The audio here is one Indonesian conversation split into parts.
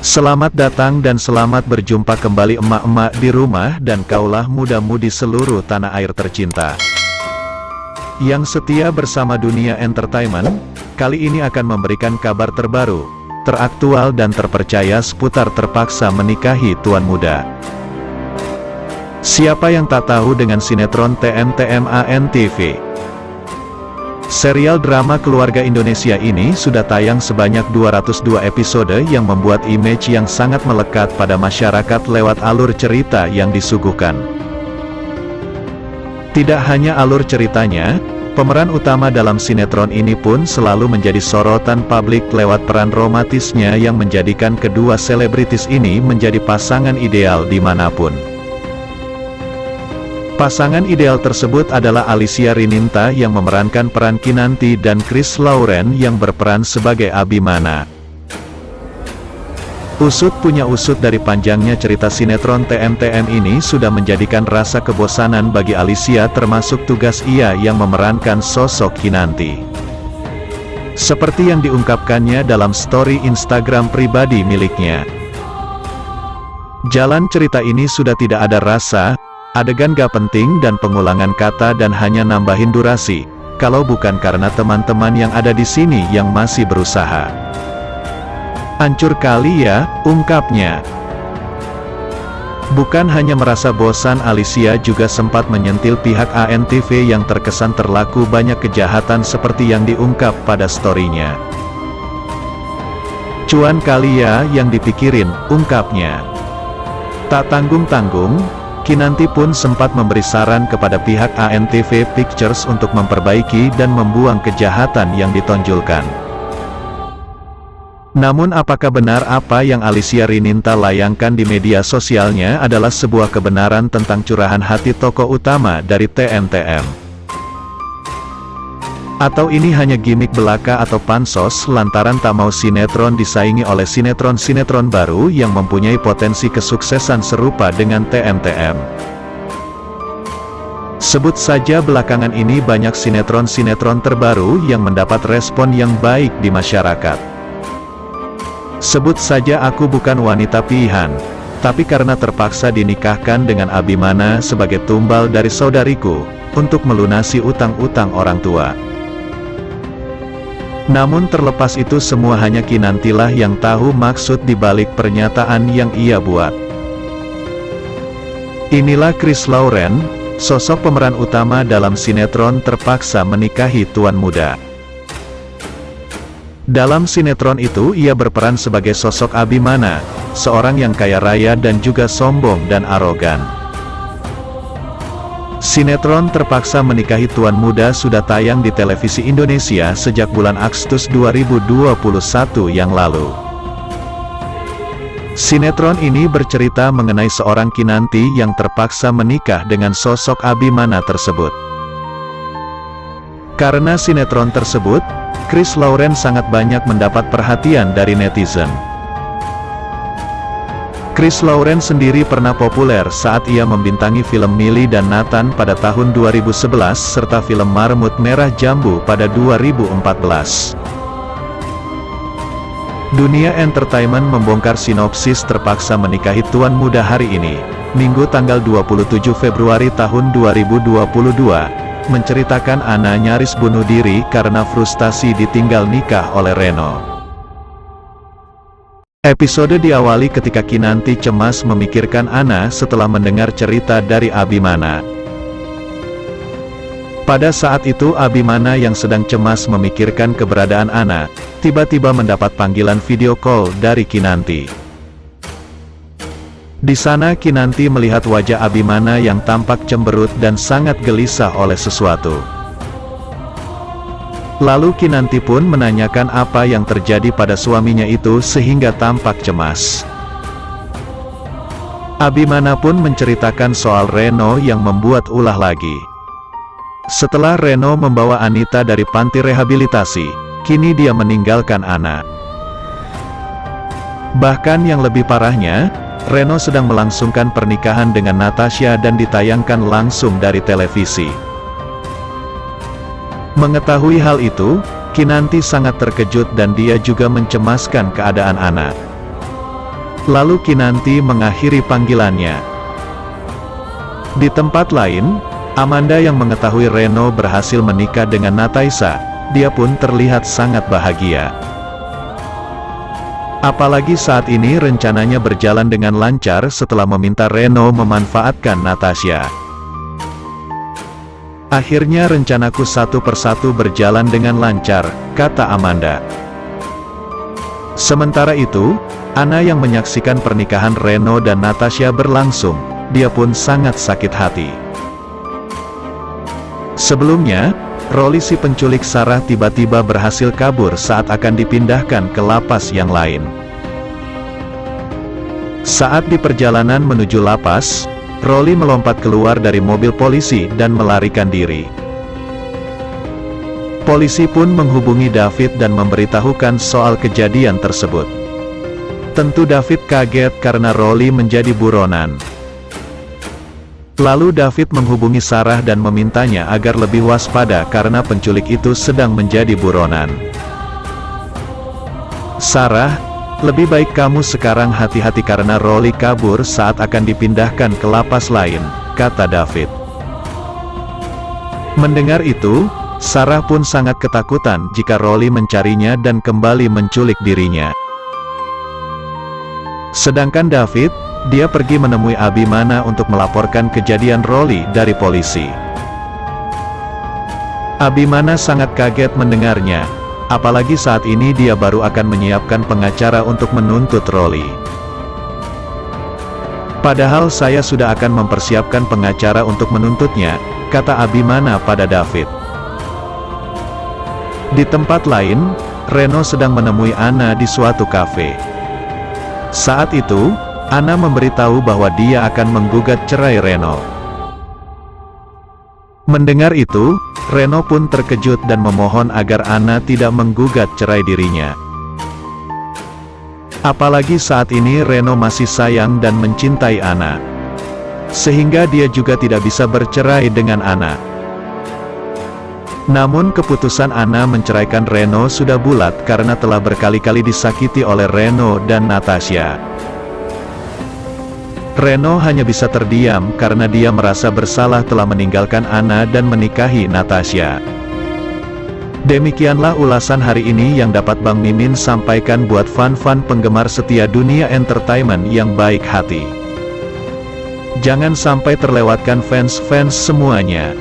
Selamat datang dan selamat berjumpa kembali emak-emak di rumah dan kaulah muda-mudi seluruh tanah air tercinta yang setia bersama Dunia Entertainment. Kali ini akan memberikan kabar terbaru, teraktual dan terpercaya seputar terpaksa menikahi tuan muda. Siapa yang tak tahu dengan sinetron TMTM ANTV? Serial drama keluarga Indonesia ini sudah tayang sebanyak 202 episode yang membuat image yang sangat melekat pada masyarakat lewat alur cerita yang disuguhkan. Tidak hanya alur ceritanya, pemeran utama dalam sinetron ini pun selalu menjadi sorotan publik lewat peran romantisnya yang menjadikan kedua selebritis ini menjadi pasangan ideal dimanapun. Pasangan ideal tersebut adalah Alicia Rininta yang memerankan peran Kinanti dan Chris Lauren yang berperan sebagai Abimana. Usut punya usut dari panjangnya cerita sinetron TMTM ini sudah menjadikan rasa kebosanan bagi Alicia, termasuk tugas ia yang memerankan sosok Kinanti. Seperti yang diungkapkannya dalam story Instagram pribadi miliknya. Jalan cerita ini sudah tidak ada rasa, adegan gak penting dan pengulangan kata dan hanya nambahin durasi, kalau bukan karena teman-teman yang ada di sini yang masih berusaha. Hancur kali ya, ungkapnya. Bukan hanya merasa bosan, Alicia juga sempat menyentil pihak ANTV yang terkesan terlaku banyak kejahatan seperti yang diungkap pada storynya. Cuan kali ya yang dipikirin, ungkapnya. Tak tanggung-tanggung, Kinanti pun sempat memberi saran kepada pihak ANTV Pictures untuk memperbaiki dan membuang kejahatan yang ditonjolkan. Namun apakah benar apa yang Alicia Rininta layangkan di media sosialnya adalah sebuah kebenaran tentang curahan hati tokoh utama dari TMTM? Atau ini hanya gimmick belaka atau pansos lantaran tak mau sinetron disaingi oleh sinetron-sinetron baru yang mempunyai potensi kesuksesan serupa dengan TMTM? Sebut saja belakangan ini banyak sinetron-sinetron terbaru yang mendapat respon yang baik di masyarakat. Sebut saja Aku Bukan Wanita Pilihan, tapi karena terpaksa dinikahkan dengan Abimana sebagai tumbal dari saudariku, untuk melunasi utang-utang orang tua. Namun terlepas itu semua hanya Kinantilah yang tahu maksud dibalik pernyataan yang ia buat. Inilah Chris Lauren, sosok pemeran utama dalam sinetron Terpaksa Menikahi Tuan Muda. Dalam sinetron itu ia berperan sebagai sosok Abimana, seorang yang kaya raya dan juga sombong dan arogan. Sinetron Terpaksa Menikahi Tuan Muda sudah tayang di televisi Indonesia sejak bulan Agustus 2021 yang lalu. Sinetron ini bercerita mengenai seorang Kinanti yang terpaksa menikah dengan sosok Abimana tersebut. Karena sinetron tersebut, Chris Lauren sangat banyak mendapat perhatian dari netizen. Chris Lauren sendiri pernah populer saat ia membintangi film Milly dan Nathan pada tahun 2011 serta film Marmut Merah Jambu pada 2014. Dunia Entertainment membongkar sinopsis Terpaksa Menikahi Tuan Muda hari ini, Minggu tanggal 27 Februari tahun 2022, menceritakan Ana nyaris bunuh diri karena frustasi ditinggal nikah oleh Reno. Episode diawali ketika Kinanti cemas memikirkan Ana setelah mendengar cerita dari Abimana. Pada saat itu Abimana yang sedang cemas memikirkan keberadaan Ana, tiba-tiba mendapat panggilan video call dari Kinanti. Di sana Kinanti melihat wajah Abimana yang tampak cemberut dan sangat gelisah oleh sesuatu. Lalu Kinanti pun menanyakan apa yang terjadi pada suaminya itu sehingga tampak cemas. Abimana pun menceritakan soal Reno yang membuat ulah lagi. Setelah Reno membawa Anita dari panti rehabilitasi, kini dia meninggalkan Ana. Bahkan yang lebih parahnya, Reno sedang melangsungkan pernikahan dengan Natasha dan ditayangkan langsung dari televisi. Mengetahui hal itu, Kinanti sangat terkejut dan dia juga mencemaskan keadaan Ana. Lalu Kinanti mengakhiri panggilannya. Di tempat lain, Amanda yang mengetahui Reno berhasil menikah dengan Nataisa, dia pun terlihat sangat bahagia. Apalagi saat ini rencananya berjalan dengan lancar setelah meminta Reno memanfaatkan Natasha. Akhirnya rencanaku satu persatu berjalan dengan lancar, kata Amanda. Sementara itu, Anna yang menyaksikan pernikahan Reno dan Natasha berlangsung, dia pun sangat sakit hati. Sebelumnya, Rolly si penculik Sarah tiba-tiba berhasil kabur saat akan dipindahkan ke lapas yang lain. Saat di perjalanan menuju lapas, Rolly melompat keluar dari mobil polisi dan melarikan diri. Polisi pun menghubungi David dan memberitahukan soal kejadian tersebut. Tentu David kaget karena Rolly menjadi buronan. Lalu David menghubungi Sarah dan memintanya agar lebih waspada karena penculik itu sedang menjadi buronan. Sarah, lebih baik kamu sekarang hati-hati karena Rolly kabur saat akan dipindahkan ke lapas lain, kata David. Mendengar itu, Sarah pun sangat ketakutan jika Rolly mencarinya dan kembali menculik dirinya. Sedangkan David, dia pergi menemui Abimana untuk melaporkan kejadian Rolly dari polisi. Abimana sangat kaget mendengarnya, apalagi saat ini dia baru akan menyiapkan pengacara untuk menuntut Rolly. Padahal saya sudah akan mempersiapkan pengacara untuk menuntutnya, kata Abimana pada David. Di tempat lain, Reno sedang menemui Anna di suatu kafe. Saat itu, Anna memberitahu bahwa dia akan menggugat cerai Reno. Mendengar itu, Reno pun terkejut dan memohon agar Anna tidak menggugat cerai dirinya. Apalagi saat ini Reno masih sayang dan mencintai Anna, sehingga dia juga tidak bisa bercerai dengan Anna. Namun keputusan Anna menceraikan Reno sudah bulat karena telah berkali-kali disakiti oleh Reno dan Natasha. Reno hanya bisa terdiam karena dia merasa bersalah telah meninggalkan Anna dan menikahi Natasha. Demikianlah ulasan hari ini yang dapat Bang Mimin sampaikan buat fan-fan penggemar setia dunia entertainment yang baik hati. Jangan sampai terlewatkan fans-fans semuanya.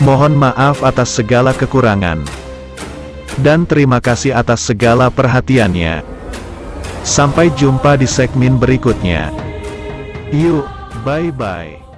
Mohon maaf atas segala kekurangan. Dan terima kasih atas segala perhatiannya. Sampai jumpa di segmen berikutnya. Yuk, bye-bye.